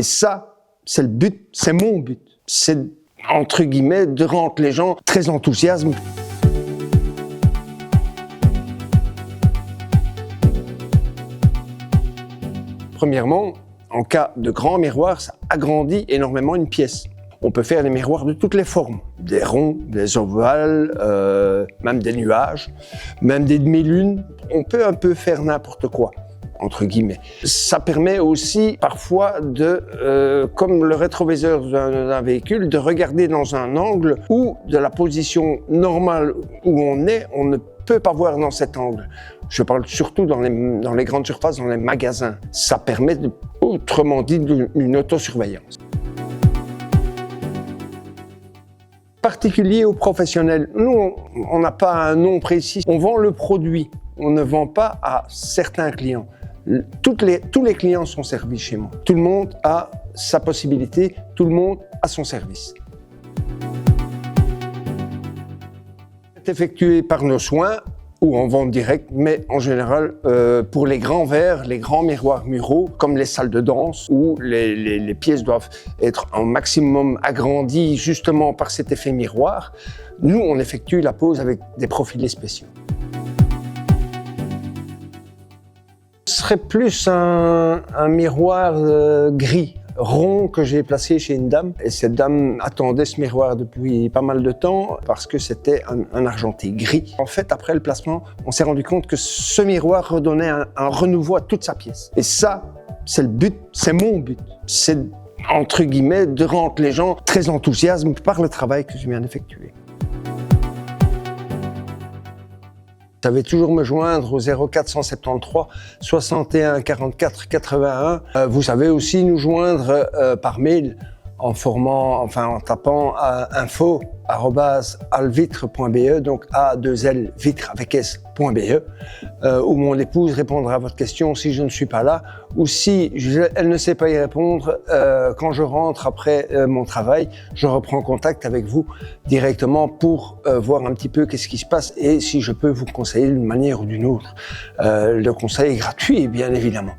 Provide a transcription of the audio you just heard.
Et ça, c'est le but, c'est mon but. C'est, entre guillemets, de rendre les gens très enthousiastes. Premièrement, en cas de grand miroir, ça agrandit énormément une pièce. On peut faire des miroirs de toutes les formes, des ronds, des ovales, même des nuages, même des demi-lunes. On peut un peu faire n'importe quoi, entre guillemets. Ça permet aussi parfois de, comme le rétroviseur d'un véhicule, de regarder dans un angle où, de la position normale où on ne peut pas voir dans cet angle. Je parle surtout dans les grandes surfaces, dans les magasins. Ça permet, autrement dit, une autosurveillance. Particulier ou professionnel, nous, on n'a pas un nom précis. On vend le produit, on ne vend pas à certains clients. Tous les clients sont servis chez moi. Tout le monde a sa possibilité, tout le monde a son service. C'est effectué par nos soins ou en vente directe, mais en général, pour les grands verres, les grands miroirs muraux, comme les salles de danse, où les pièces doivent être un maximum agrandies justement par cet effet miroir, nous, on effectue la pose avec des profilés spéciaux. Ce serait plus un miroir gris, rond, que j'ai placé chez une dame. Et cette dame attendait ce miroir depuis pas mal de temps parce que c'était un argenté gris. En fait, après le placement, on s'est rendu compte que ce miroir redonnait un renouveau à toute sa pièce. Et ça, c'est le but, c'est mon but. C'est, entre guillemets, de rendre les gens très enthousiastes par le travail que je viens d'effectuer. Vous savez toujours me joindre au 0473 61 44 81. Vous savez aussi nous joindre par mail en tapant info@alvitre.be, donc A2L vitre avec S.be, où mon épouse répondra à votre question si je ne suis pas là, ou si elle ne sait pas y répondre, quand je rentre après mon travail, je reprends contact avec vous directement pour voir un petit peu qu'est-ce qui se passe et si je peux vous conseiller d'une manière ou d'une autre. Le conseil est gratuit, bien évidemment.